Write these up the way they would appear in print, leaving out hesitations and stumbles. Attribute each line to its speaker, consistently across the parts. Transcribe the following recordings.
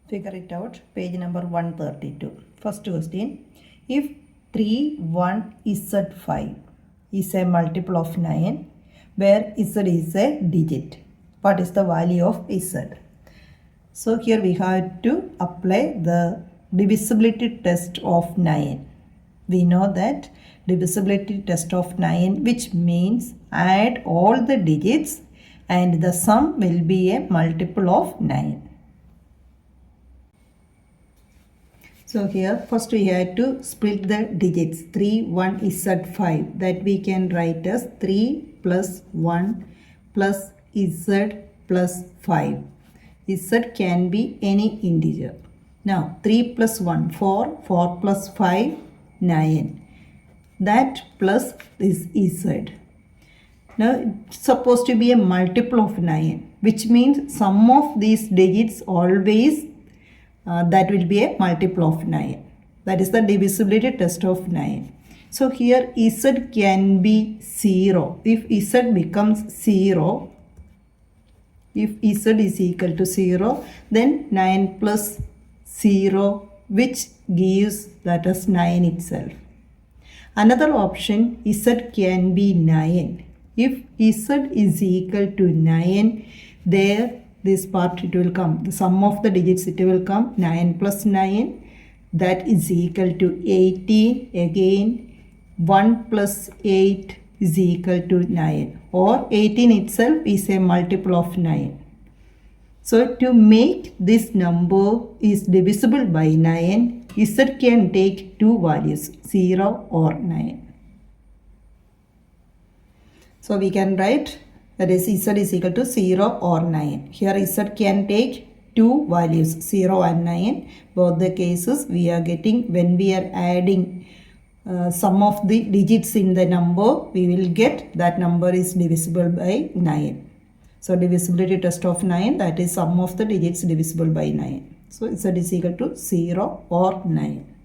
Speaker 1: Figure it out. Page number 132. First question. If 3, 1, Z5 is a multiple of 9, where Z is a digit, what is the value of Z? So here we have to apply the divisibility test of 9. We know that divisibility test of 9, which means add all the digits and the sum will be a multiple of 9. So here first we have to split the digits 3, 1 Z 5, that we can write as 3 plus 1 plus Z plus 5. Z can be any integer. Now 3 plus 1 4, 4 plus 5 9. That plus is Z. Now it's supposed to be a multiple of 9, which means sum of these digits always that will be a multiple of 9. That is the divisibility test of 9. So here Z can be 0. If Z becomes 0, if Z is equal to 0, then 9 plus 0, which gives that as 9 itself. Another option, Z can be 9. If Z is equal to 9, there this part it will come. The sum of the digits it will come 9 plus 9, that is equal to 18. Again 1 plus 8 is equal to 9, or 18 itself is a multiple of 9. So to make this number is divisible by 9, Z can take two values, 0 or 9. So we can write that is Z is equal to 0 or 9. Here Z can take two values, 0 and 9. Both the cases we are getting when we are adding sum of the digits in the number, we will get that number is divisible by 9. So divisibility test of 9, that is sum of the digits divisible by 9. So Z is equal to 0 or 9.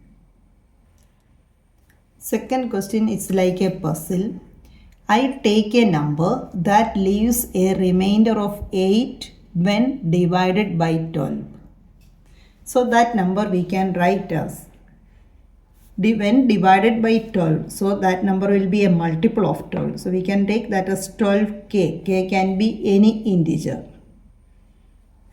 Speaker 1: Second question is like a puzzle. I take a number that leaves a remainder of 8 when divided by 12. So that number we can write as when divided by 12. So that number will be a multiple of 12. So we can take that as 12k. K can be any integer.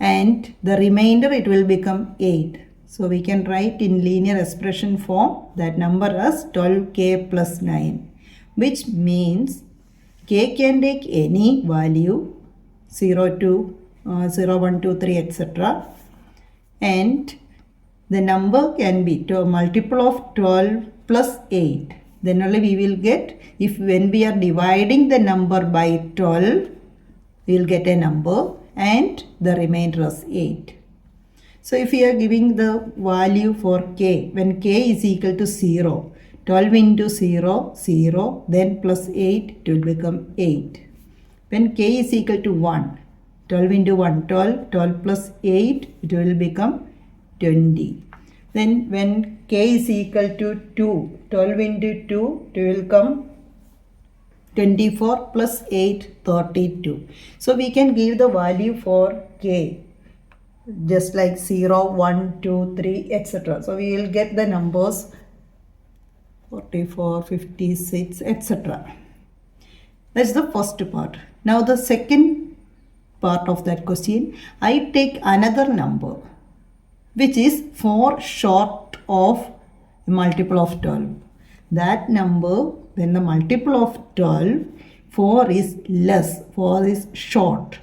Speaker 1: And the remainder it will become 8. So we can write in linear expression form that number as 12k plus 9. Which means k can take any value 0 to 0, 1, 2, 3, etc. And the number can be a multiple of 12 plus 8. Then only we will get, if when we are dividing the number by 12, we will get a number and the remainder is 8. So if we are giving the value for k, when k is equal to 0, 12 into 0, 0, then plus 8, it will become 8. When k is equal to 1, 12 into 1, 12, 12 plus 8, it will become 20. Then when k is equal to 2, 12 into 2, it will come 24 plus 8, 32. So we can give the value for k just like 0, 1, 2, 3, etc. So we will get the numbers 44, 56, etc. That's the first part. Now the second part of that question, I take another number which is 4 short of a multiple of 12. That number, when the multiple of 12, 4 is less, 4 is short.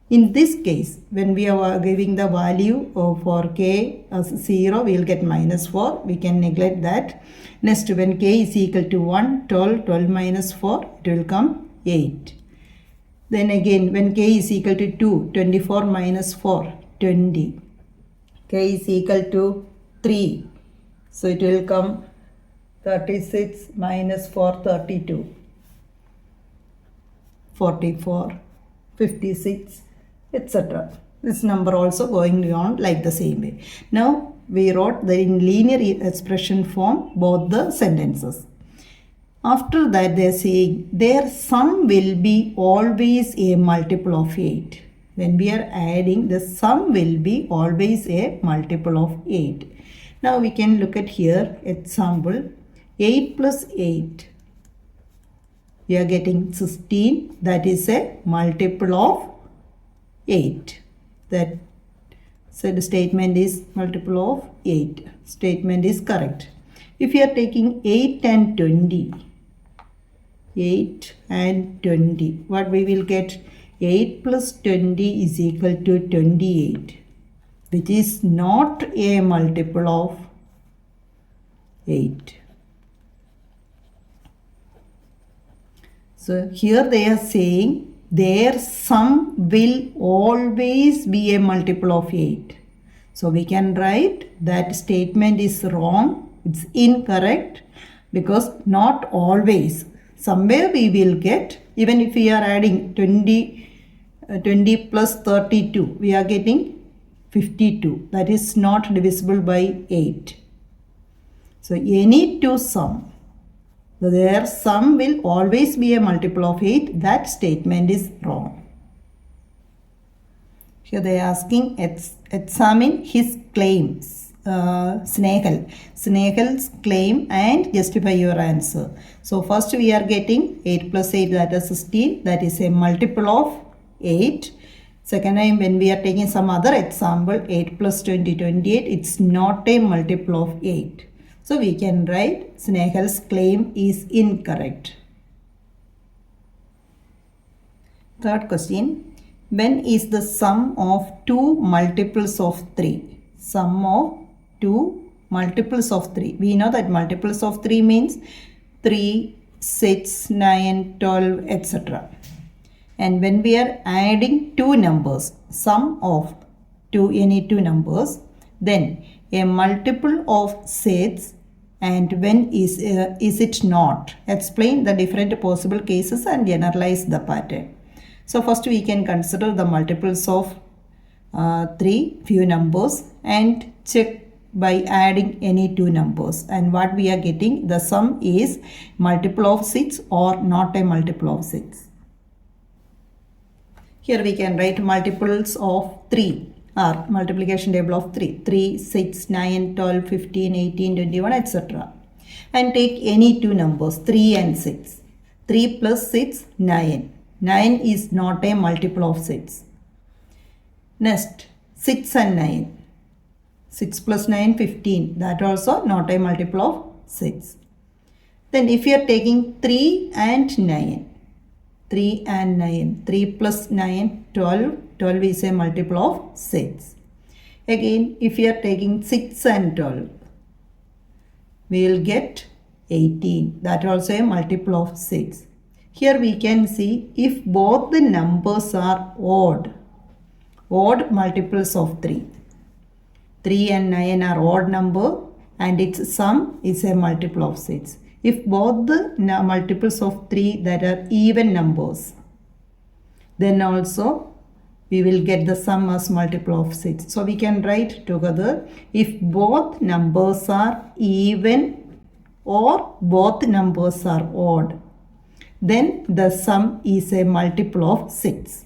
Speaker 1: In this case, when we are giving the value for k as 0, we will get minus 4. We can neglect that. Next, when k is equal to 1, 12, 12 minus 4, it will come 8. Then again, when k is equal to 2, 24 minus 4, 20. K is equal to 3. So it will come 36 minus 4, 32. 44, 56, etc. This number also going on like the same way. Now we wrote the in linear expression form both the sentences. After that they are saying their sum will be always a multiple of 8. when we are adding, the sum will be always a multiple of 8. Now we can look at here example 8 plus 8. We are getting 16, that is a multiple of 8. That so the statement is multiple of 8. Statement is correct. If you are taking 8 and 20, 8 and 20, what we will get? 8 plus 20 is equal to 28, which is not a multiple of 8. So here they are saying their sum will always be a multiple of 8. So we can write that statement is wrong. It's incorrect because not always. Somewhere we will get, even if we are adding 20 plus 32, we are getting 52. That is not divisible by 8. So any two sum, their sum will always be a multiple of 8. That statement is wrong. Here they are asking, examine his claims. Snehal's claim and justify your answer. So first we are getting 8 plus 8, that is 16. That is a multiple of 8. Second time when we are taking some other example, 8 plus 20, 28. It's not a multiple of 8. So we can write Snehal's claim is incorrect. Third question. When is the sum of two multiples of 3? Sum of two multiples of 3. We know that multiples of 3 means 3, 6, 9, 12, etc. And when we are adding two numbers, sum of any two numbers, then a multiple of 6, and when is it not? Explain the different possible cases and generalize the pattern. So first we can consider the multiples of 3, few numbers, and check by adding any two numbers. And what we are getting, the sum is multiple of 6 or not a multiple of 6. Here we can write multiples of 3 or multiplication table of 3. 3, 6, 9, 12, 15, 18, 21, etc. And take any two numbers, 3 and 6. 3 plus 6, 9. 9 is not a multiple of 6. Next, 6 and 9. 6 plus 9, 15. That also not a multiple of 6. Then if you are taking 3 and 9. 3 and 9. 3 plus 9, 12. 12 is a multiple of 6. Again, if you are taking 6 and 12, we will get 18. That also a multiple of 6. Here we can see if both the numbers are odd multiples of 3. 3 and 9 are odd number and its sum is a multiple of 6. If both the multiples of 3 that are even numbers, then also we will get the sum as multiple of 6. So we can write together, if both numbers are even or both numbers are odd, then the sum is a multiple of 6.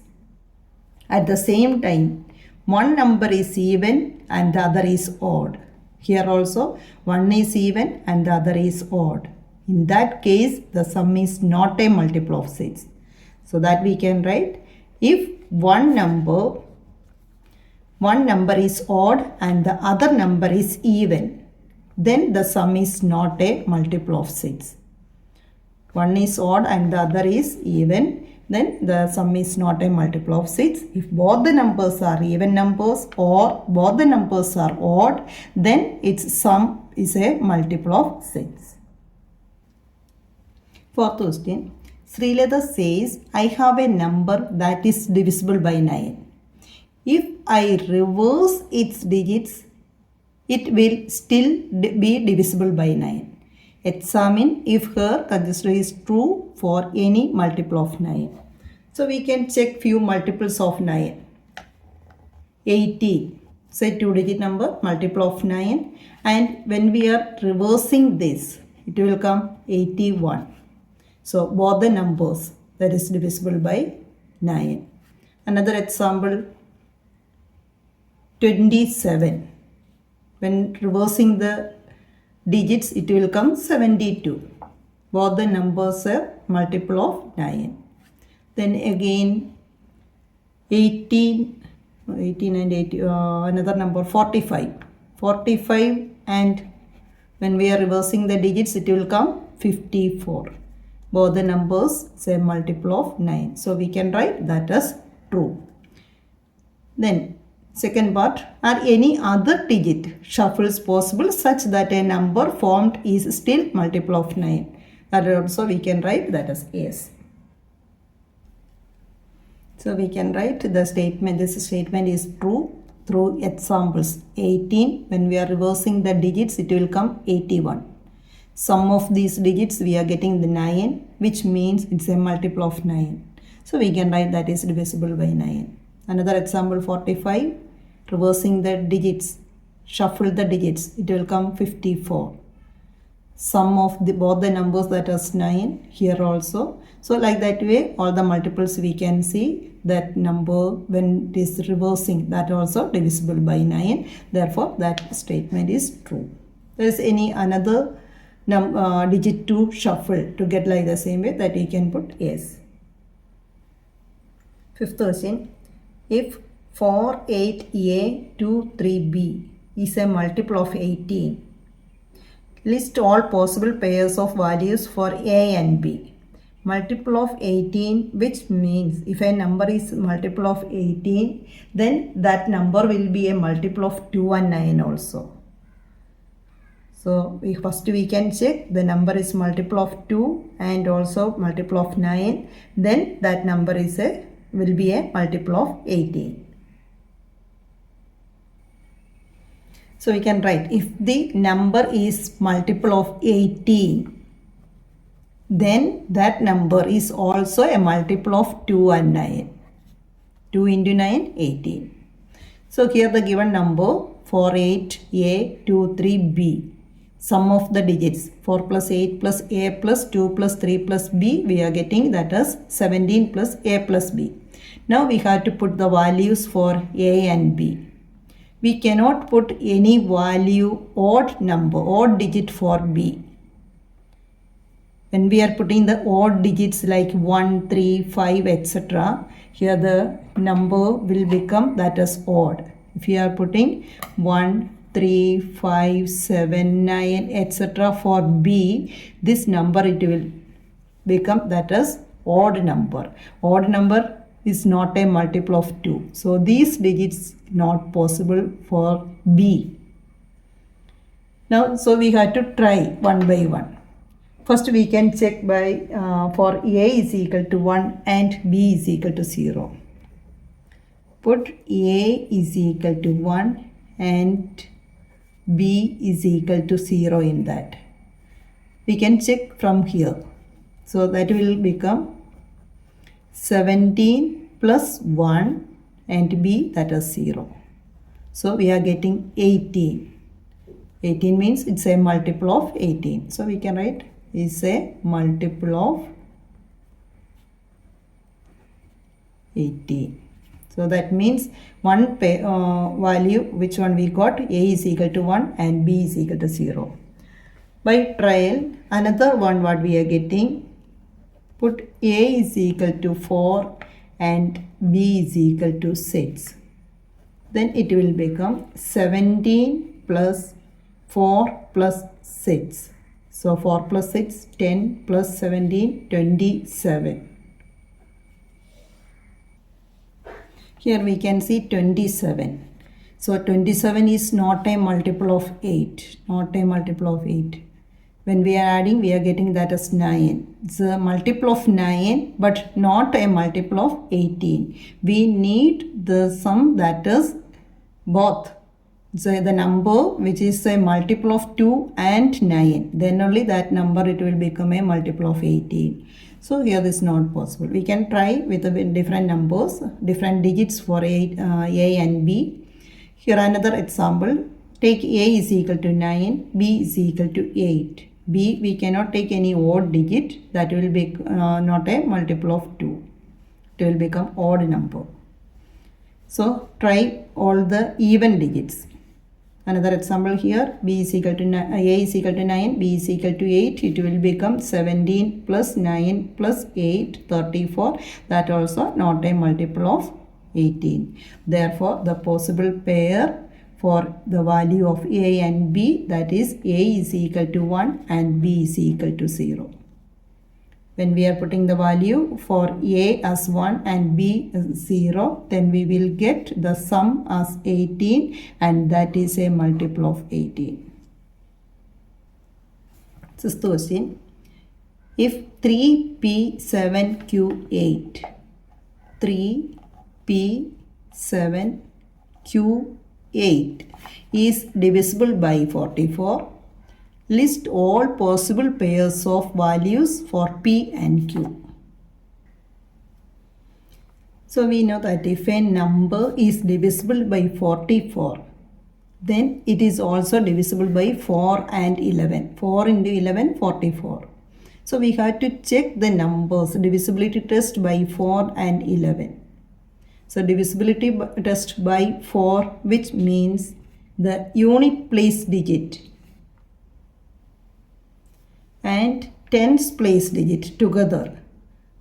Speaker 1: At the same time, one number is even and the other is odd. Here also, one is even and the other is odd. In that case, the sum is not a multiple of 6. So that we can write, if one number is odd and the other number is even, then the sum is not a multiple of 6. One is odd and the other is even, then the sum is not a multiple of 6. If both the numbers are even numbers or both the numbers are odd, then its sum is a multiple of 6. Fourth question. Srilata says, I have a number that is divisible by 9. If I reverse its digits, it will still be divisible by 9. Examine if her conjecture is true for any multiple of 9. So we can check few multiples of 9. 18. Say 2-digit number, multiple of 9. And when we are reversing this, it will come 81. So both the numbers that is divisible by 9. Another example, 27. When reversing the digits, it will come 72. Both the numbers are multiple of 9. Then again 18 and 80, another number 45. 45 and when we are reversing the digits, it will come 54. Both the numbers say multiple of 9. So we can write that as true. Then second part, are any other digit shuffles possible such that a number formed is still multiple of 9? That also we can write that as yes. So we can write the statement, this statement is true through examples. 18, when we are reversing the digits, it will come 81. Sum of these digits, we are getting the 9, which means it's a multiple of 9. So we can write that is divisible by 9. Another example, 45, reversing the digits, shuffle the digits, it will come 54. Sum of both the numbers, that is 9 here also. So like that way, all the multiples we can see that number when it is reversing, that also divisible by 9. Therefore that statement is true. There is any another digit to shuffle to get like the same way, that we can put yes. Fifth question, if 48a23b is a multiple of 18, list all possible pairs of values for a and b. Multiple of 18, which means if a number is multiple of 18, then that number will be a multiple of 2 and 9 also. So first we can check the number is multiple of 2 and also multiple of 9. Then that number will be a multiple of 18. So we can write, if the number is multiple of 18, then that number is also a multiple of 2 and 9. 2 into 9, 18. So here the given number 48a23b. Sum of the digits 4 plus 8 plus a plus 2 plus 3 plus b, we are getting that as 17 plus a plus b. Now we have to put the values for a and b. We cannot put any value odd digit for b. When we are putting the odd digits like 1, 3, 5, etc., here the number will become that as odd. If you are putting 1, 3, 5, 7, 9, etc. for b, this number it will become that as odd number. Odd number is not a multiple of 2. So these digits not possible for b. Now, so we have to try one by one. First we can check by for a is equal to 1 and b is equal to 0. Put a is equal to 1 and b is equal to 0 in that. We can check from here. So that will become 17 plus 1 and b, that is 0. So we are getting 18. 18 means it's a multiple of 18. So we can write is a multiple of 18. So that means one value, which one we got, a is equal to 1 and b is equal to 0. By trial, another one what we are getting, put a is equal to 4 and b is equal to 6. Then it will become 17 plus 4 plus 6. So 4 plus 6, 10 plus 17, 27. Here we can see 27. So 27 is not a multiple of 8. Not a multiple of 8. When we are adding, we are getting that as 9. It's a multiple of 9, but not a multiple of 18. We need the sum that is both. So the number which is a multiple of 2 and 9. Then only that number it will become a multiple of 18. So here this is not possible. We can try with different numbers, different digits for a and b. Here another example. Take a is equal to 9, b is equal to 8. b, we cannot take any odd digit. That will be not a multiple of 2. It will become odd number. So try all the even digits. Another example here, b is equal to a is equal to 9, b is equal to 8. It will become 17 plus 9 plus 8, 34. That also not a multiple of 18. Therefore, the possible pair for the value of a and b, that is a is equal to 1 and b is equal to 0. When we are putting the value for a as 1 and b as 0, then we will get the sum as 18, and that is a multiple of 18. Sixth question. If 3p7q8, 3p7q8 is divisible by 44, list all possible pairs of values for p and q. So we know that if a number is divisible by 44, then it is also divisible by 4 and 11. 4 into 11, 44. So we have to check the numbers, divisibility test by 4 and 11. So divisibility test by 4, which means the unit place digit and tens place digit together.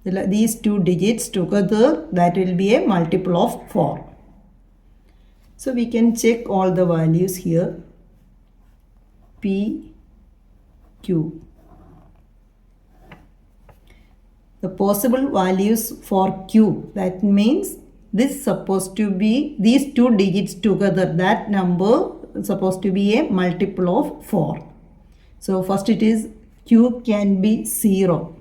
Speaker 1: These two digits together, that will be a multiple of 4. So we can check all the values here. P, Q. The possible values for Q, that means this supposed to be these two digits together. That number is supposed to be a multiple of 4. So first it is Q can be 0.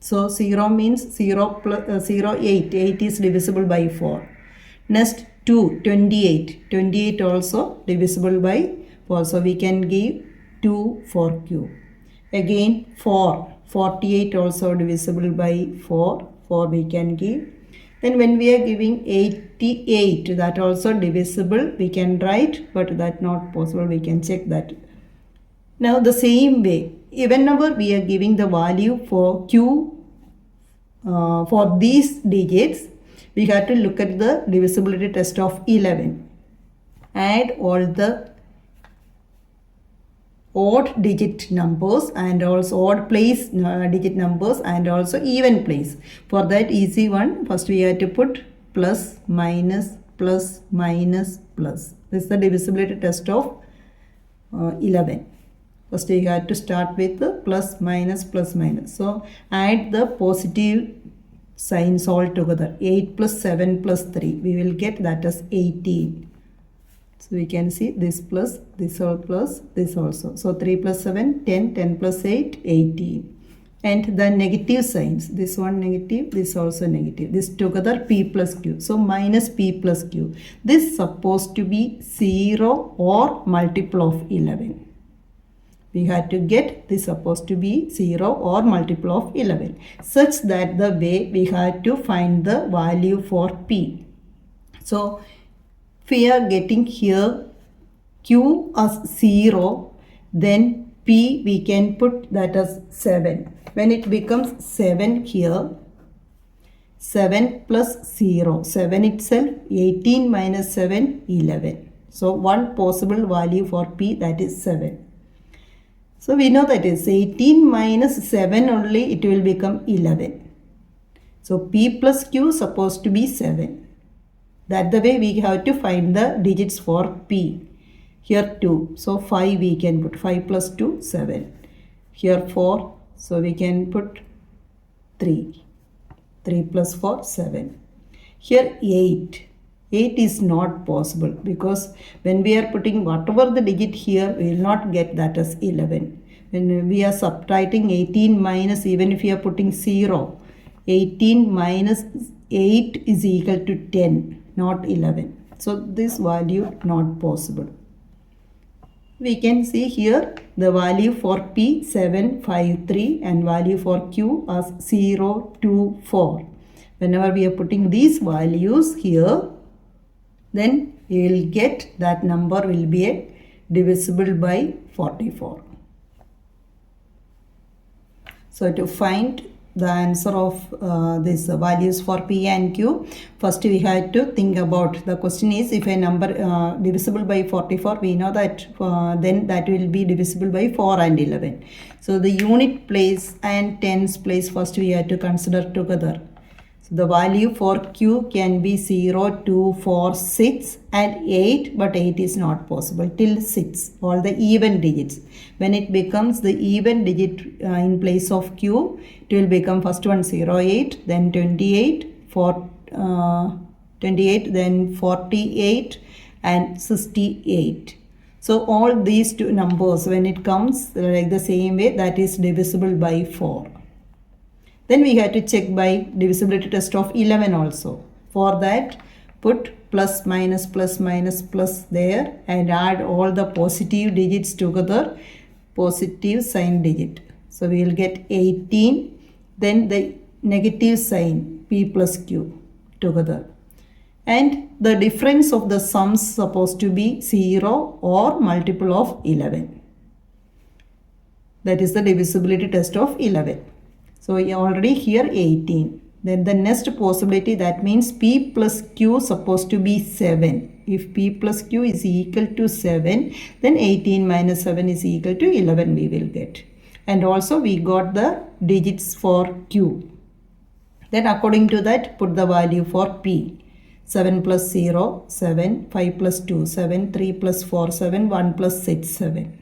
Speaker 1: So 0 means 0 plus 0, 8. 8 is divisible by 4. Next 2, 28. 28 also divisible by 4. So we can give 2 for Q. Again 4. 48 also divisible by 4. 4 we can give. Then when we are giving 88, that also divisible, we can write, but that not possible. We can check that. Now the same way, whenever we are giving the value for Q for these digits, we have to look at the divisibility test of 11. Add all the odd digit numbers and also odd place digit numbers and also even place. For that easy one, first we have to put plus, minus, plus, minus, plus. This is the divisibility test of 11. First we have to start with the plus, minus, plus, minus. So add the positive signs all together. 8 plus 7 plus 3. We will get that as 18. So we can see this plus, this all plus, this also. So 3 plus 7, 10, 10 plus 8, 18. And the negative signs, this one negative, this also negative. This together p plus q. So minus p plus q. This supposed to be 0 or multiple of 11. We had to get this supposed to be 0 or multiple of 11. Such that the way we had to find the value for p. So we are getting here q as 0, then p we can put that as 7. When it becomes 7 here, 7 plus 0, 7 itself, 18 minus 7, 11. So one possible value for p, that is 7. So we know that is 18 minus 7 only, it will become 11. So p plus q supposed to be 7. That the way we have to find the digits for p. Here 2. So 5 we can put. 5 plus 2, 7. Here 4. So we can put 3. 3 plus 4, 7. Here 8. 8 is not possible because when we are putting whatever the digit here, we will not get that as 11. When we are subtracting 18 minus, even if we are putting 0, 18 minus 8 is equal to 10, not 11. So this value not possible. We can see here the value for P 753 and value for Q as 0, 2, 4. Whenever we are putting these values here, then we will get that number will be divisible by 44. So to find the answer of these values for P and Q, first we had to think about, the question is if a number divisible by 44, we know that then that will be divisible by 4 and 11. So the unit place and tens place first we had to consider together. So the value for Q can be 0, 2, 4, 6 and 8, but 8 is not possible till 6, all the even digits. When it becomes the even digit in place of Q, it will become first one 0, 8, then 28, 28, then 48 and 68. So all these two numbers, when it comes like the same way, that is divisible by 4. Then we had to check by divisibility test of 11 also. For that, put plus minus there and add all the positive digits together, positive sign digit. So we will get 18, then the negative sign P plus Q together. And the difference of the sums supposed to be 0 or multiple of 11. That is the divisibility test of 11. So already here 18. Then the next possibility, that means P plus Q supposed to be 7. If P plus Q is equal to 7, then 18 minus 7 is equal to 11 we will get. And also we got the digits for Q. Then according to that, put the value for P. 7 plus 0, 7, 5 plus 2, 7, 3 plus 4, 7, 1 plus 6, 7.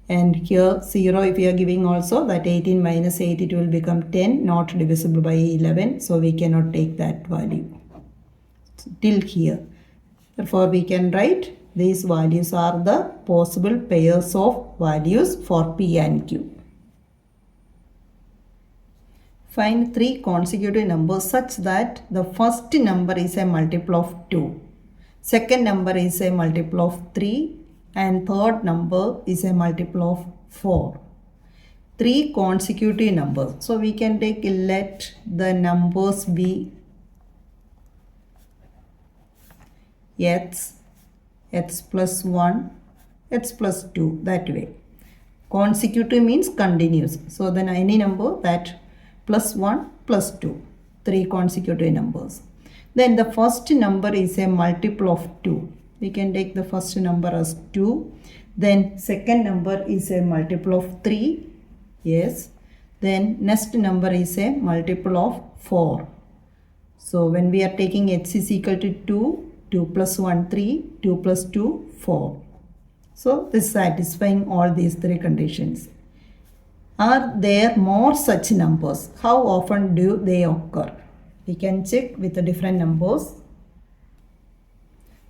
Speaker 1: And here 0 if we are giving also, that 18 minus 8 it will become 10, not divisible by 11. So we cannot take that value till here. Therefore we can write these values are the possible pairs of values for P and Q. Find 3 consecutive numbers such that the first number is a multiple of 2, second number is a multiple of 3, and third number is a multiple of 4. 3 consecutive numbers. So we can take, let the numbers be x plus 1, x plus 2, that way. Consecutive means continuous. So then any number that plus 1 plus 2, 3 consecutive numbers. Then the first number is a multiple of 2. We can take the first number as 2. Then second number is a multiple of 3. Yes. Then next number is a multiple of 4. So when we are taking x is equal to 2, 2 plus 1, 3, 2 plus 2, 4. So this is satisfying all these 3 conditions. Are there more such numbers? How often do they occur? We can check with the different numbers.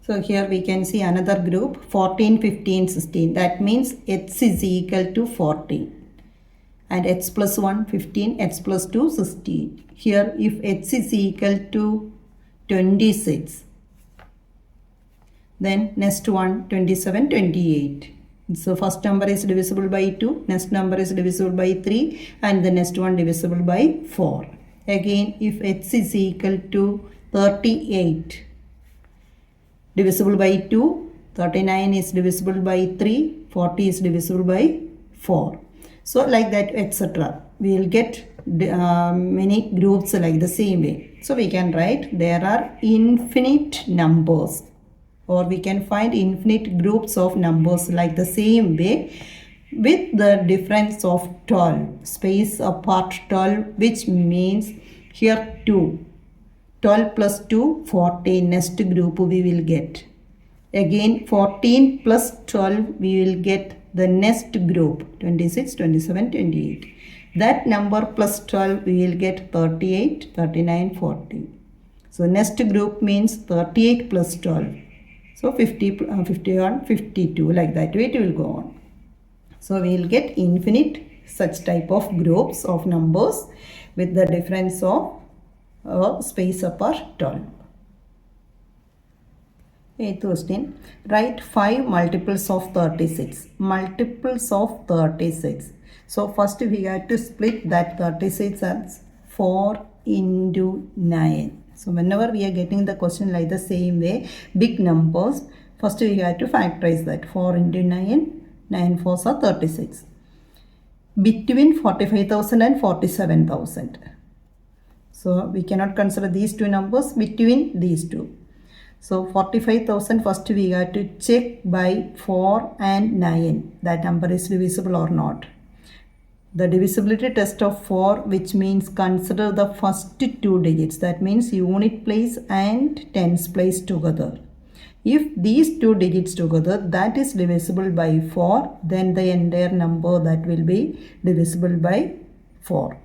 Speaker 1: So here we can see another group 14, 15, 16. That means x is equal to 14. And x plus 1, 15, x plus 2, 16. Here if x is equal to 26, then next one 27, 28. So first number is divisible by 2, next number is divisible by 3, and the next one divisible by 4. Again if x is equal to 38, divisible by 2, 39 is divisible by 3, 40 is divisible by 4. So like that, etc. We will get many groups like the same way. So we can write there are infinite numbers, or we can find infinite groups of numbers like the same way with the difference of 12, space apart 12, which means here 2. 12 plus 2, 14, next group we will get. Again 14 plus 12 we will get the next group 26, 27, 28. That number plus 12 we will get 38, 39, 40. So next group means 38 plus 12. So 50, 51, 52, like that way it will go on. So we will get infinite such type of groups of numbers with the difference of space apart 12. 8th question. Write 5 multiples of 36. Multiples of 36. So first we have to split that 36 as 4 into 9. So whenever we are getting the question like the same way, big numbers, first we have to factorize that. 4 into 9, 9 4s are 36. between 45,000 and 47,000. So we cannot consider these two numbers, between these two. So 45,000 first we have to check by 4 and 9 that number is divisible or not. The divisibility test of 4, which means consider the first two digits, that means unit place and tens place together. If these two digits together that is divisible by 4, then the entire number that will be divisible by 4.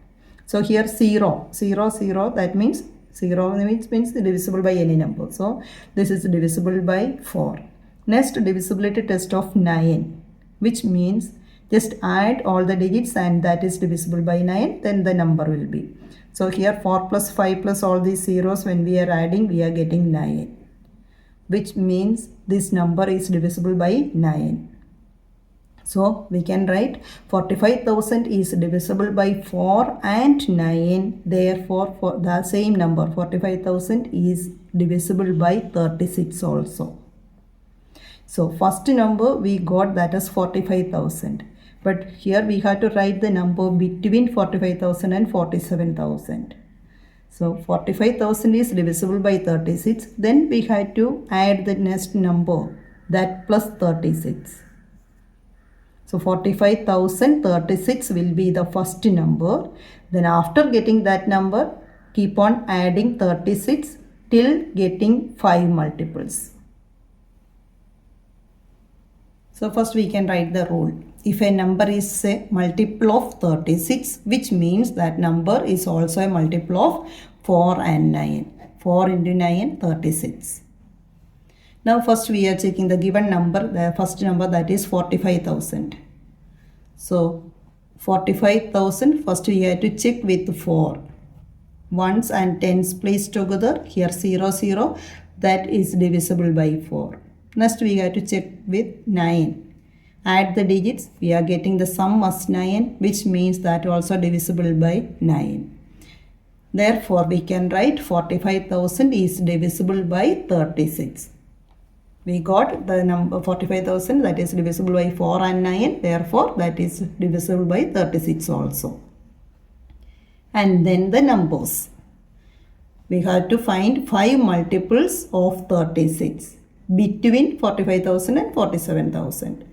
Speaker 1: So here 0, 0, 0, that means 0 means divisible by any number. So this is divisible by 4. Next, divisibility test of 9, which means just add all the digits and that is divisible by 9, then the number will be. So here 4 plus 5 plus all these zeros, when we are adding we are getting 9, which means this number is divisible by 9. So we can write 45,000 is divisible by 4 and 9. Therefore, for the same number 45,000 is divisible by 36 also. So first number we got, that is 45,000. But here we have to write the number between 45,000 and 47,000. So 45,000 is divisible by 36. Then we have to add the next number, that plus 36. So 45,036 will be the first number. Then after getting that number, keep on adding 36 till getting 5 multiples. So first we can write the rule. If a number is a multiple of 36, which means that number is also a multiple of 4 and 9. 4 into 9, 36. Now first we are checking the given number, the first number, that is 45,000. So 45,000 first we have to check with 4. Ones and tens placed together, here 0, 0, that is divisible by 4. Next we have to check with 9. Add the digits, we are getting the sum as 9, which means that also divisible by 9. Therefore we can write 45,000 is divisible by 36. We got the number 45,000 that is divisible by 4 and 9. Therefore that is divisible by 36 also. And then the numbers. We have to find 5 multiples of 36 between 45,000 and 47,000.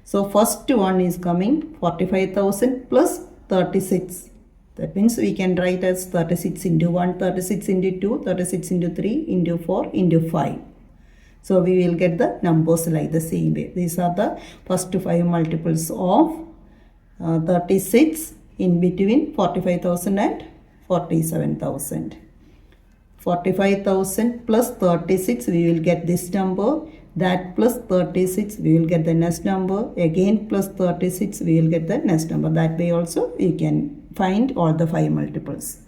Speaker 1: So first one is coming 45,000 plus 36. That means we can write as 36 into 1, 36 into 2, 36 into 3, into 4, into 5. So we will get the numbers like the same way. These are the first 5 multiples of 36 in between 45,000 and 47,000. 45,000 plus 36, we will get this number. That plus 36, we will get the next number. Again plus 36, we will get the next number. That way also we can find all the 5 multiples.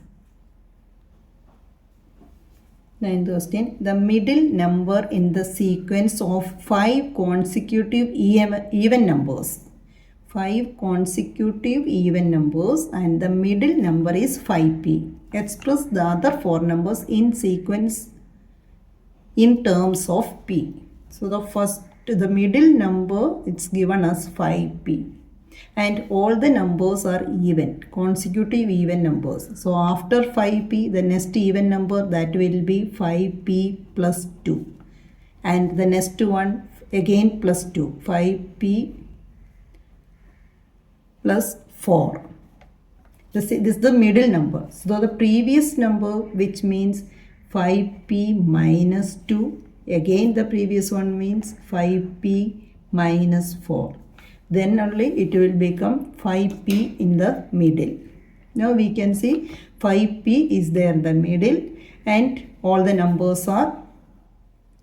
Speaker 1: 9th question. The middle number in the sequence of 5 consecutive even numbers. 5 consecutive even numbers and the middle number is 5p. Express the other 4 numbers in sequence in terms of p. So the middle number, it's given as 5p. And all the numbers are even, consecutive even numbers. So after 5p, the next even number, that will be 5p plus 2. And the next one again plus 2, 5p plus 4. This is the middle number. So the previous number, which means 5p minus 2. Again the previous one means 5p minus 4. Then only it will become 5p in the middle. Now we can see 5p is there in the middle and all the numbers are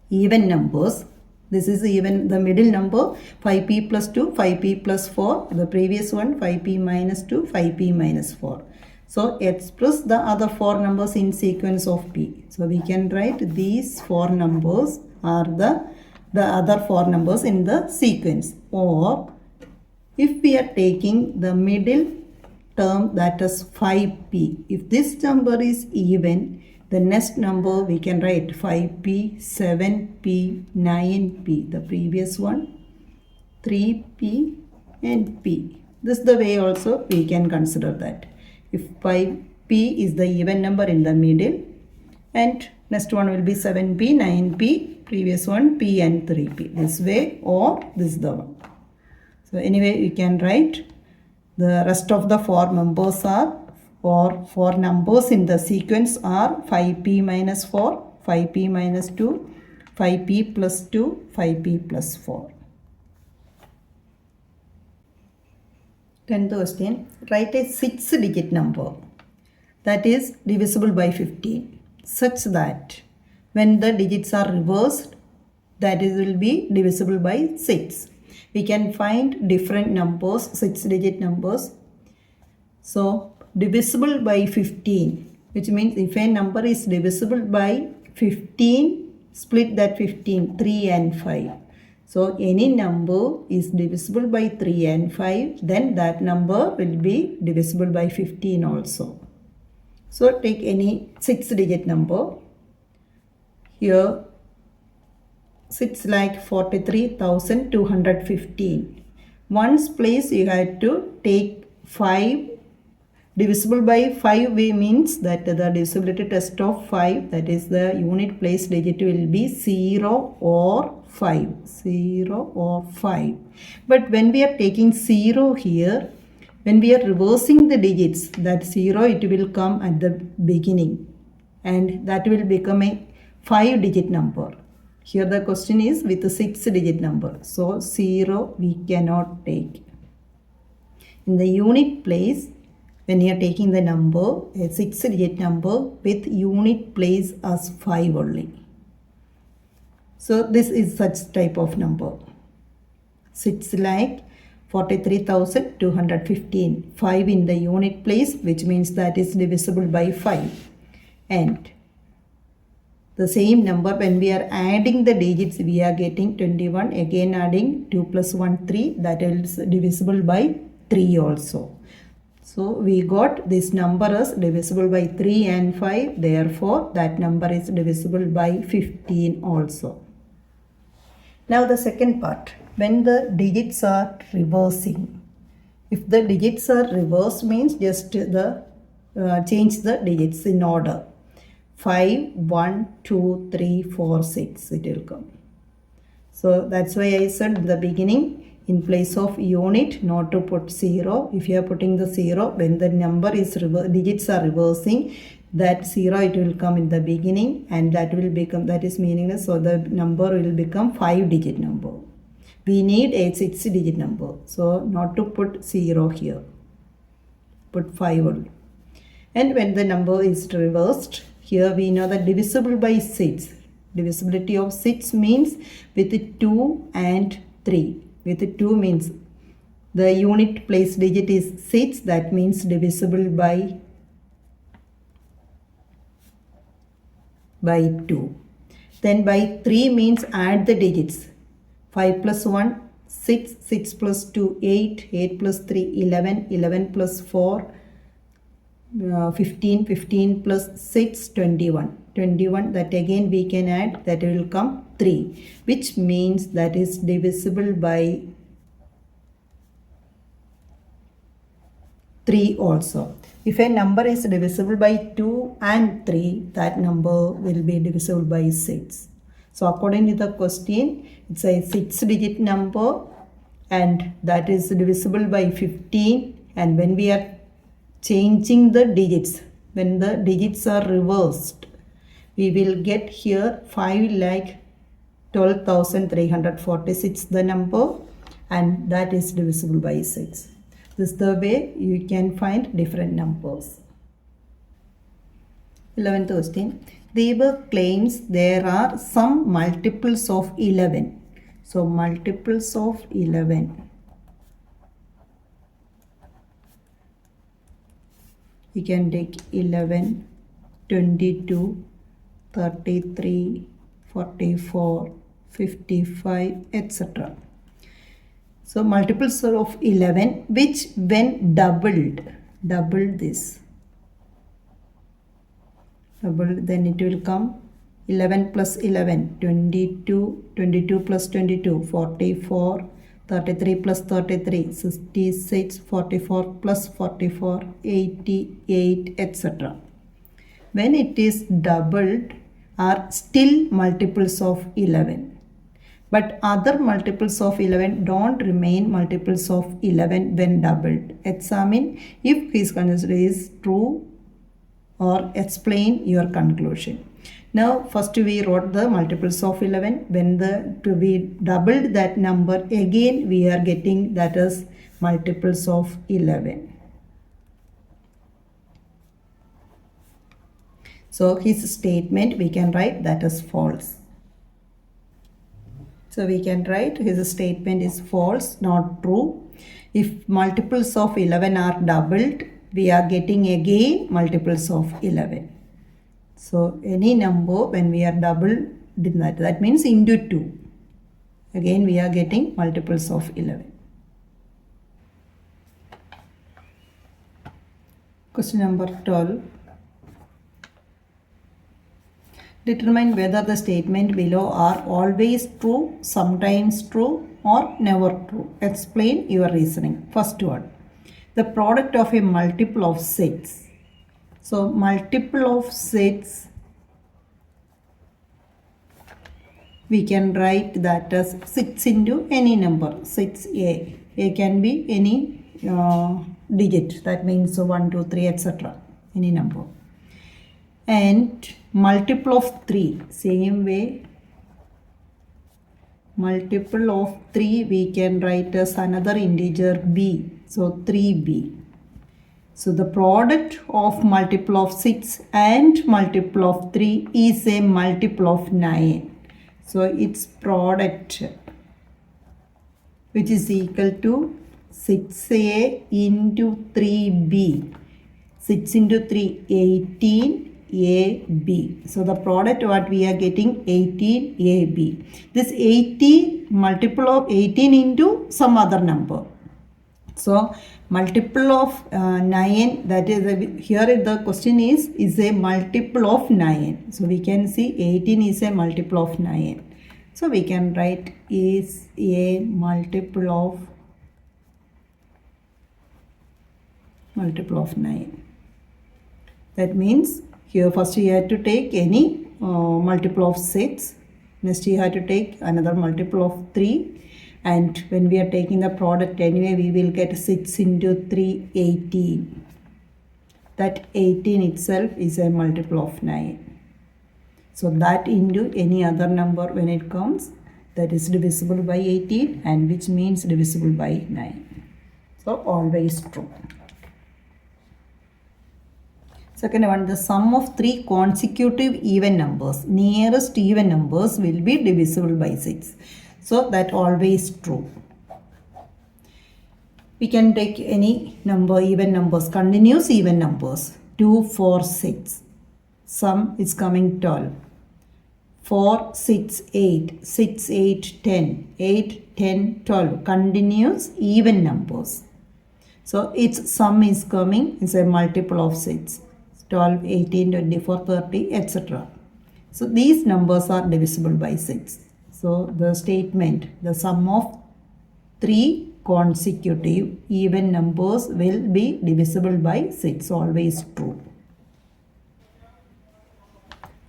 Speaker 1: even numbers. This is even the middle number, 5p plus 2, 5p plus 4. The previous one 5p minus 2, 5p minus 4. So express the other 4 numbers in sequence of p. So we can write these 4 numbers are the other 4 numbers in the sequence. Or if we are taking the middle term, that is 5p. If this number is even, the next number we can write 5p, 7p, 9p. The previous one 3p and p. This the way also we can consider that. If 5p is the even number in the middle, and next one will be 7p, 9p, previous one p and 3p. This way, or this is the one. So anyway, you can write the rest of the four members are, or four numbers in the sequence are 5p minus 4, 5p minus 2, 5p plus 2, 5p plus 4. 10th question, write a 6-digit number that is divisible by 15 such that when the digits are reversed, that is will be divisible by 6. We can find different numbers, 6-digit numbers. So divisible by 15, which means if a number is divisible by 15, split that 15, 3 and 5. So any number is divisible by 3 and 5, then that number will be divisible by 15 also. So take any 6-digit number. Here 6 like 43,215. Ones place you had to take 5. Divisible by 5 means that the divisibility test of 5, that is the unit place digit will be 0 or 5. 0 or 5. But when we are taking 0 here, when we are reversing the digits, that 0 it will come at the beginning and that will become a 5-digit number. Here the question is with a 6-digit number. So 0 we cannot take. In the unit place, when you are taking the number, a 6-digit number with unit place as 5 only. So this is such type of number. 6 like 43,215. 5 in the unit place, which means that is divisible by 5. And the same number, when we are adding the digits, we are getting 21. Again adding 2 plus 1, 3. That is divisible by 3 also. So we got this number as divisible by 3 and 5. Therefore, that number is divisible by 15 also. Now the second part. When the digits are reversing. If the digits are reversed means just the change the digits in order. 5, 1, 2, 3, 4, 6 it will come. So that's why I said in the beginning, in place of unit not to put 0. If you are putting the 0, when the number is digits are reversing, that 0 it will come in the beginning and that will become, that is meaningless. So the number will become 5-digit number. We need a 6-digit number. So not to put 0 here. Put 5 only. And when the number is reversed, here we know that divisible by 6. Divisibility of 6 means with 2 and 3. With 2 means the unit place digit is 6. That means divisible by 2. Then by 3 means add the digits. 5 plus 1, 6. 6 plus 2, 8. 8 plus 3, 11. 11 plus 4, 15. 15 plus 6, 21. 21 that again we can add, that will come 3, which means that is divisible by 3 also. If a number is divisible by 2 and 3, that number will be divisible by 6. So according to the question, it's a 6-digit number and that is divisible by 15, and when we are changing the digits, when the digits are reversed, we will get here 5 like 12,346 the number, and that is divisible by 6. This is the way you can find different numbers. 11th question. Deepak claims there are some multiples of 11. So multiples of 11. We can take 11, 22, 33, 44, 55, etc. So multiples of 11 which when doubled this, then it will come 11 plus 11, 22, 22 plus 22, 44, 33 plus 33, 66, 44 plus 44, 88, etc. When it is doubled are still multiples of 11. But other multiples of 11 don't remain multiples of 11 when doubled. Examine if his conjecture is true or explain your conclusion. Now first we wrote the multiples of 11. When we doubled that number, again we are getting that as multiples of 11. So his statement we can write that as false. So we can write his statement is false, not true. If multiples of 11 are doubled, we are getting again multiples of 11. So any number when we are doubled, that means into 2. Again we are getting multiples of 11. Question number 12. Determine whether the statement below are always true, sometimes true, or never true. Explain your reasoning. First one, the product of a multiple of 6. So multiple of 6, we can write that as 6 into any number, 6a. A can be any digit, that means 1, 2, 3, etc. Any number. And multiple of 3, same way, multiple of 3 we can write as another integer b, so 3b. So the product of multiple of 6 and multiple of 3 is a multiple of 9. So its product, which is equal to 6a into 3b. 6 into 3, 18. AB. So the product what we are getting 18AB. This 18 multiple of 18 into some other number. So multiple of 9, that is here the question is a multiple of 9. So we can see 18 is a multiple of 9. So we can write is a multiple of 9. That means here first you have to take any multiple of 6. Next you have to take another multiple of 3. And when we are taking the product anyway, we will get 6 into 3, 18. That 18 itself is a multiple of 9. So that into any other number when it comes, that is divisible by 18, and which means divisible by 9. So always true. Second one, the sum of 3 consecutive even numbers, nearest even numbers, will be divisible by 6. So that always true. We can take any number, even numbers, continuous even numbers. 2, 4, 6. Sum is coming 12. 4, 6, 8. 6, 8, 10. 8, 10, 12. Continuous even numbers. So its sum is coming is a multiple of 6. 12, 18, 24, 30, etc. So these numbers are divisible by 6. So the statement, the sum of 3 consecutive even numbers will be divisible by 6, always true.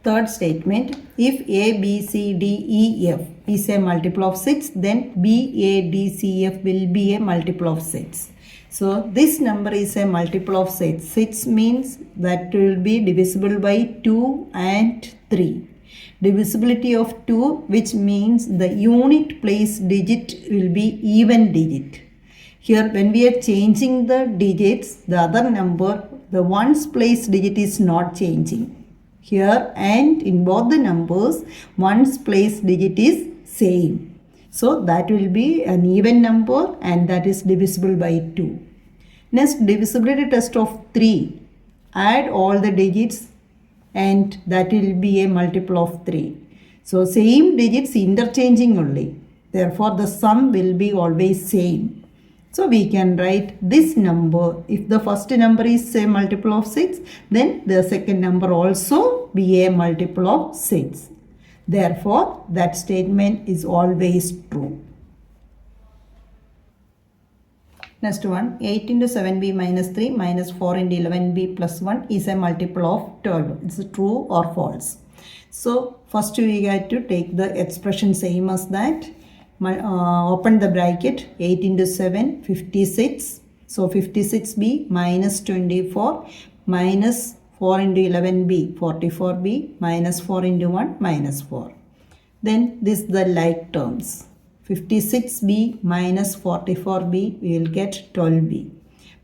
Speaker 1: Third statement, if A, B, C, D, E, F is a multiple of 6, then B, A, D, C, F will be a multiple of 6. So this number is a multiple of 6. 6 means that will be divisible by 2 and 3. Divisibility of 2, which means the unit place digit will be even digit. Here when we are changing the digits, the other number, the ones place digit is not changing. Here and in both the numbers, ones place digit is same. So that will be an even number and that is divisible by 2. Next, divisibility test of 3. Add all the digits and that will be a multiple of 3. So same digits interchanging only. Therefore the sum will be always same. So we can write this number. If the first number is a multiple of 6, then the second number also be a multiple of 6. Therefore, that statement is always true. Next one, 8 into 7b minus 3 minus 4 into 11b plus 1 is a multiple of 12. It's true or false. So first we have to take the expression same as that. Open the bracket, 8 into 7, 56. So 56b minus 24 minus 4 into 11b, 44b minus 4 into 1 minus 4. Then this the like terms. 56b minus 44b, we will get 12b.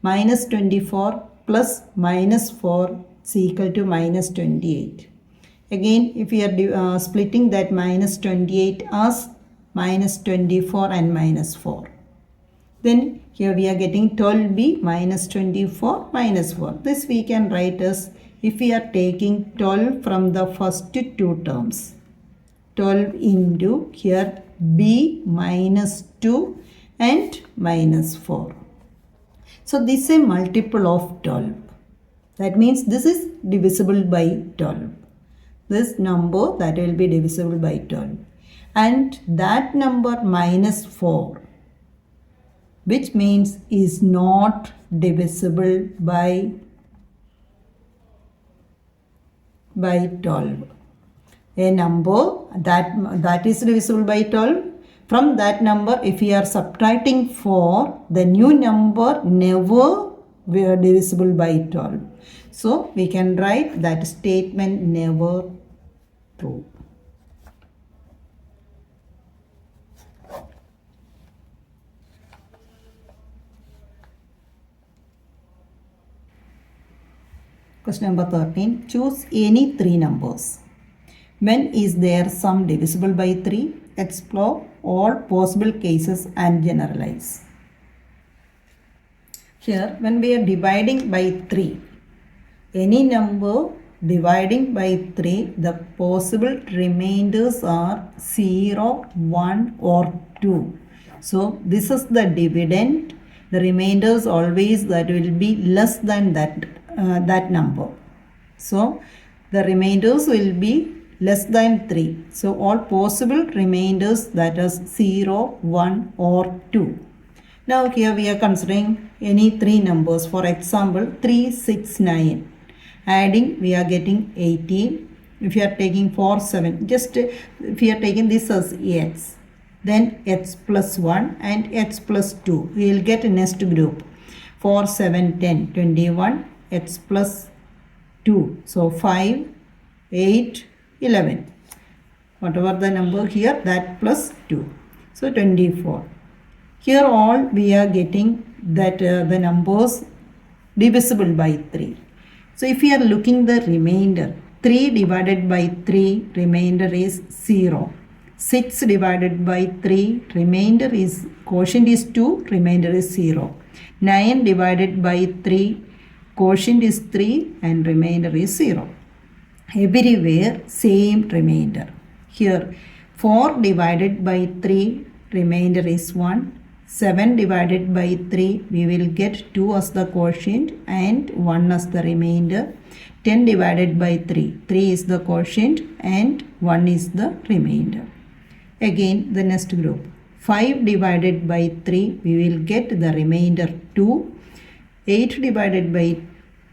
Speaker 1: Minus 24 plus minus 4 is equal to minus 28. Again, if we are splitting that minus 28 as minus 24 and minus 4. Then here we are getting 12b minus 24 minus 4. This we can write as if we are taking 12 from the first two terms. 12 into here b minus 2 and minus 4. So this is a multiple of 12. That means this is divisible by 12. This number that will be divisible by 12. And that number minus 4, which means is not divisible by 12. A number that is divisible by 12, from that number if we are subtracting 4, the new number never were divisible by 12. So we can write that statement never true. Question number 13. Choose any three numbers. When is there sum divisible by 3? Explore all possible cases and generalize. Here, when we are dividing by 3, any number dividing by 3, the possible remainders are 0, 1 or 2. So, this is the dividend. The remainders always that will be less than that number. So, the remainders will be less than 3. So, all possible remainders that is 0, 1 or 2. Now, here we are considering any three numbers. For example, 3, 6, 9. Adding, we are getting 18. If you are taking 4, 7, just if you are taking this as x, then x plus 1 and x plus 2. We will get next group. 4, 7, 10, 21, x plus 2. So, 5, 8, 11. Whatever the number here, that plus 2. So, 24. Here all we are getting that the numbers divisible by 3. So, if we are looking the remainder, 3 divided by 3, remainder is 0. 6 divided by 3, remainder is, quotient is 2, remainder is 0. 9 divided by 3, quotient is 3 and remainder is 0. Everywhere same remainder. Here 4 divided by 3, remainder is 1. 7 divided by 3, we will get 2 as the quotient and 1 as the remainder. 10 divided by 3, 3 is the quotient and 1 is the remainder. Again the next group. 5 divided by 3, we will get the remainder 2. 8 divided by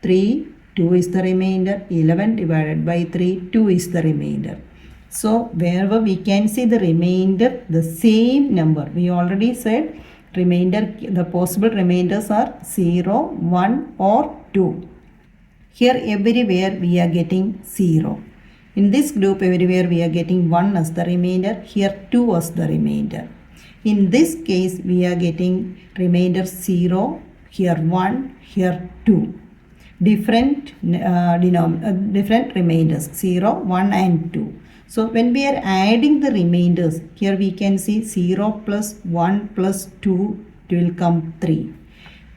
Speaker 1: 3, 2 is the remainder. 11 divided by 3, 2 is the remainder. So, wherever we can see the remainder, the same number. We already said remainder, the possible remainders are 0, 1 or 2. Here everywhere we are getting 0. In this group everywhere we are getting 1 as the remainder. Here 2 as the remainder. In this case we are getting remainder 0, here 1, here 2. Different remainders 0, 1 and 2. So when we are adding the remainders, here we can see 0 plus 1 plus 2, it will come 3.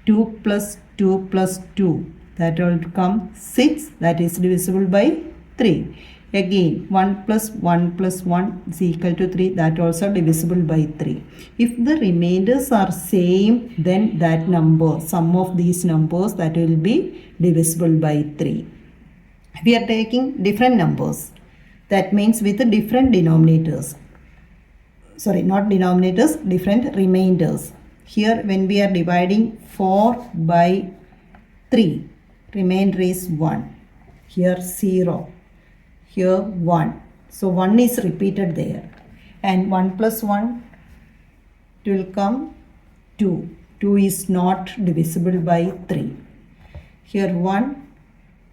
Speaker 1: 2 plus 2 plus 2, that will come 6, that is divisible by 3. Again 1 plus 1 plus 1 is equal to 3, that also divisible by 3. If the remainders are same, then that number, sum of these numbers, that will be divisible by 3. We are taking different numbers. That means with different denominators. Sorry, not denominators, different remainders. here when we are dividing 4 by 3, remainder is 1. Here 0. Here 1. So 1 is repeated there. And 1 plus 1, it will come 2. 2 is not divisible by 3. Here 1.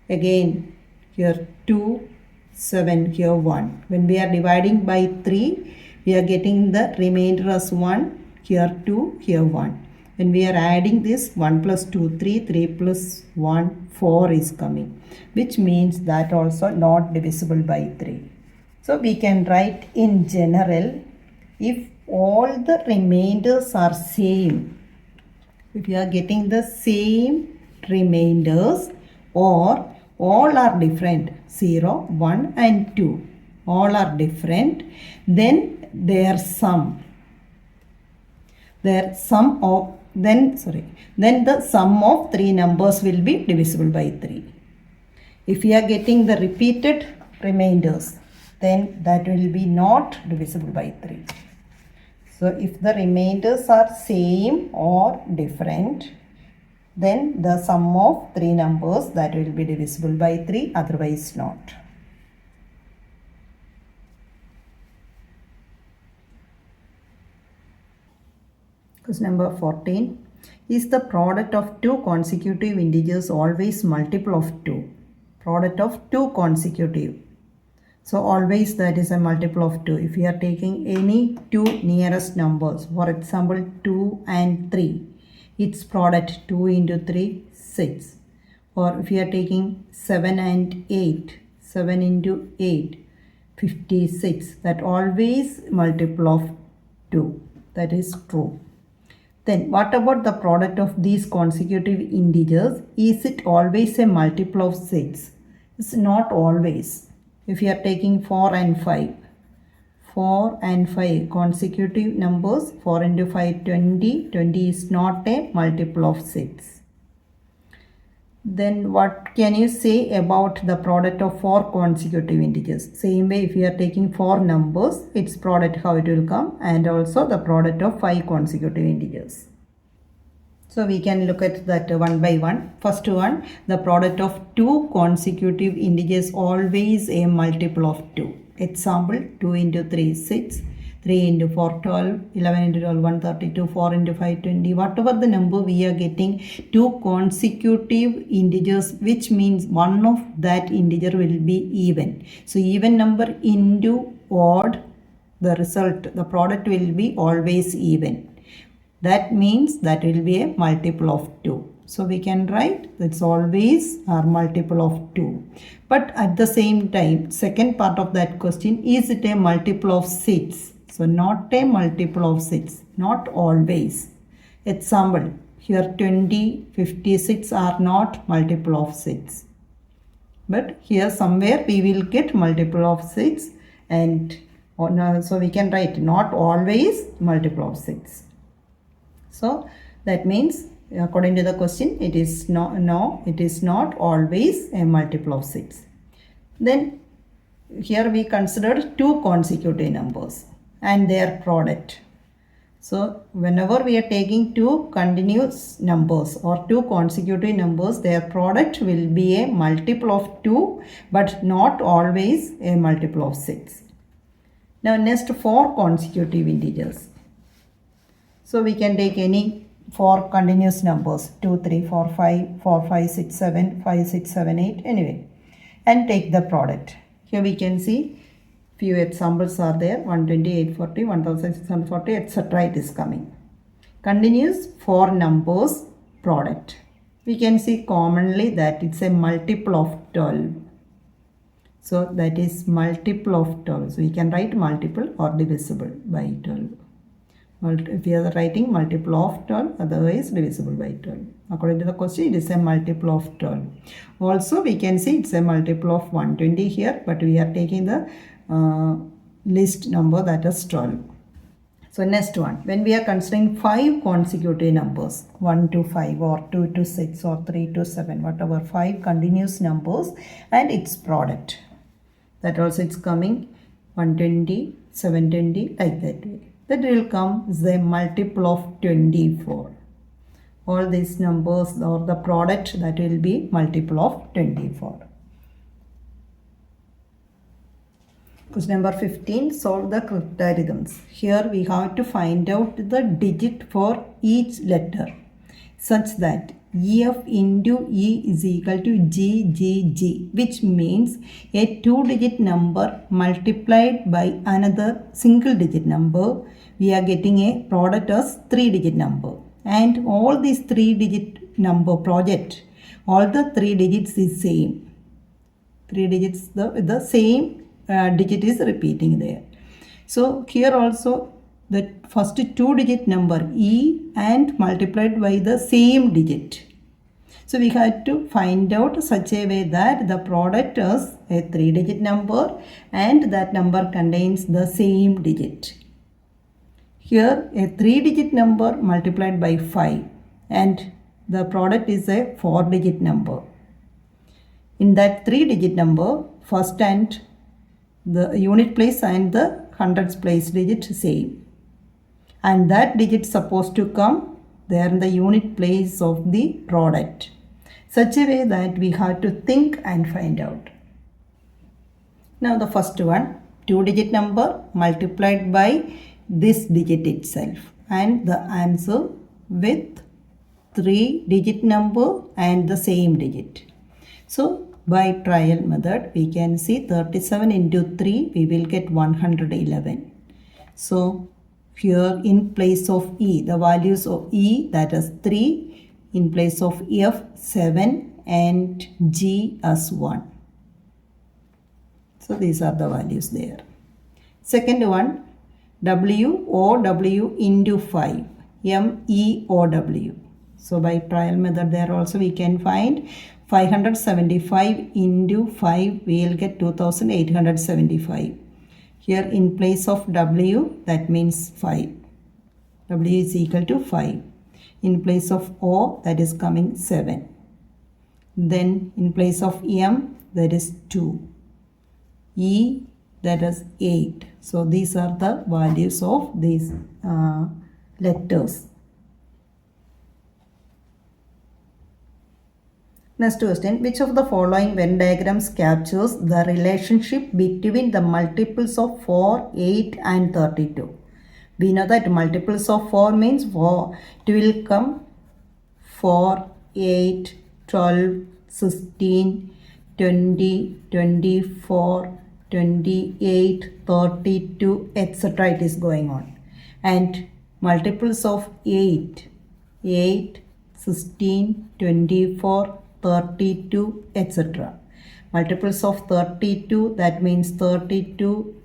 Speaker 1: Again here 2. 7. Here 1. When we are dividing by 3, we are getting the remainder as 1. Here 2. Here 1. When we are adding this 1 plus 2, 3, 3 plus 1, 4 is coming, which means that also not divisible by 3. So we can write in general, if all the remainders are same, if you are getting the same remainders or all are different, 0, 1 and 2, all are different, then their sum of then the sum of 3 numbers will be divisible by 3. If we are getting the repeated remainders, then that will be not divisible by 3. So if the remainders are same or different, then the sum of 3 numbers that will be divisible by 3, otherwise not. Question number 14. Is the product of two consecutive integers always multiple of 2? Product of two consecutive. So always that is a multiple of 2. If we are taking any two nearest numbers, for example 2 and 3, its product 2 into 3, 6. Or if we are taking 7 and 8, 7 into 8, 56. That always multiple of 2. That is true. Then what about the product of these consecutive integers? Is it always a multiple of 6? It's not always. If you are taking 4 and 5, 4 and 5 consecutive numbers, 4 into 5, 20. 20 is not a multiple of 6. Then what can you say about the product of 4 consecutive integers? Same way, if you are taking 4 numbers, its product how it will come, and also the product of 5 consecutive integers. So we can look at that one by one. First one, the product of 2 consecutive integers always a multiple of 2. Example, 2 into 3 is 6. 3 into 4, 12, 11 into 12, 132, 4 into 5, 20. Whatever the number we are getting, 2 consecutive integers, which means one of that integer will be even. So even number into odd, the result, the product will be always even. That means that will be a multiple of 2. So we can write it's always a multiple of 2. But at the same time, second part of that question, is it a multiple of 6? So not a multiple of 6, not always. Example, here 20, 56 are not multiple of 6. But here somewhere we will get multiple of 6, and so we can write not always multiple of 6. So that means according to the question, it is it is not always a multiple of 6. Then here we considered 2 consecutive numbers and their product. So whenever we are taking 2 continuous numbers or 2 consecutive numbers, their product will be a multiple of 2, but not always a multiple of 6. Now next, 4 consecutive integers. So we can take any 4 continuous numbers, 2, 3, 4, 5, 4, 5, 6, 7, 5, 6, 7, 8, anyway, and take the product. Here we can see few examples are there, 120, 840, 1640, etc. it is coming. Continuous 4 numbers product. We can see commonly that it's a multiple of 12. So that is multiple of 12. So we can write multiple or divisible by 12. If we are writing multiple of 12, otherwise divisible by 12. According to the question, it is a multiple of 12. Also, we can see it's a multiple of 120 here, but we are taking the list number, that is 12. So next one, when we are considering 5 consecutive numbers, 1 to 5 or 2 to 6 or 3 to 7, whatever, 5 continuous numbers and its product. That also it's coming 120, 720, like that way. that will come as a multiple of 24. All these numbers or the product that will be multiple of 24. Question number 15, solve the cryptograms. Here we have to find out the digit for each letter such that EF into E is equal to GGG, which means a 2-digit number multiplied by another single-digit number, we are getting a product as 3-digit number. And all these 3-digit number project, all the 3 digits is same. 3 digits, the same digit is repeating there. So here also the first 2-digit number E and multiplied by the same digit. So we have to find out such a way that the product is a 3-digit number and that number contains the same digit. Here a 3-digit number multiplied by 5 and the product is a 4-digit number. In that 3-digit number, first and the unit place and the hundreds place digit same. And that digit supposed to come there in the unit place of the product. Such a way that we have to think and find out. Now the first one, 2-digit number multiplied by this digit itself. And the answer with 3-digit number and the same digit. So by trial method we can see 37 into 3 we will get 111. So here in place of E, the values of E, that is 3, in place of F 7 and G as 1. So these are the values there. Second one, WOW into 5, MEOW. So by trial method there also we can find 575 into 5 we will get 2875. Here in place of W, that means 5. W is equal to 5. In place of O, that is coming 7. Then in place of M, that is 2. E, that is 8. So these are the values of these letters. Next question, which of the following Venn diagrams captures the relationship between the multiples of 4, 8 and 32? We know that multiples of 4 means 4. It will come 4, 8, 12, 16, 20, 24, 28, 32, etc. It is going on. And multiples of 8, 16, 24, 32, etc. Multiples of 32, that means 32,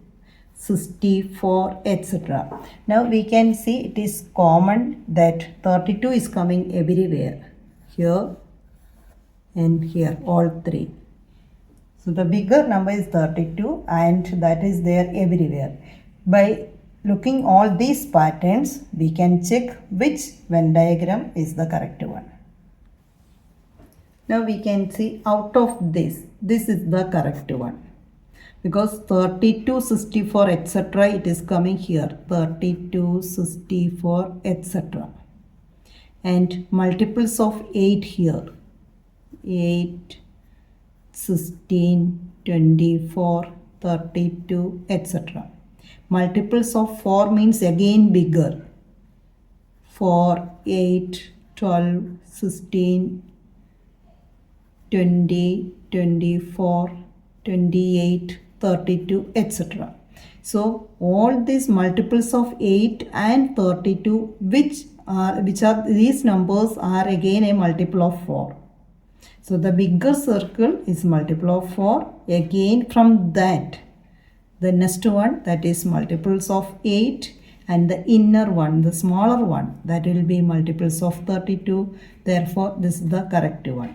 Speaker 1: 64, etc. Now we can see it is common that 32 is coming everywhere. Here and here, all three. So the bigger number is 32 and that is there everywhere. By looking all these patterns, we can check which Venn diagram is the correct one. Now we can see out of this is the correct one. Because 32, 64, etc. it is coming here. 32, 64, etc. And multiples of 8 here. 8, 16, 24, 32, etc. Multiples of 4 means again bigger. 4, 8, 12, 16, 20, 24, 28, 32, etc. So all these multiples of 8 and 32 which are these numbers are again a multiple of 4. So the bigger circle is multiple of 4. Again from that the next one, that is multiples of 8, and the inner one, the smaller one, that will be multiples of 32. Therefore this is the correct one.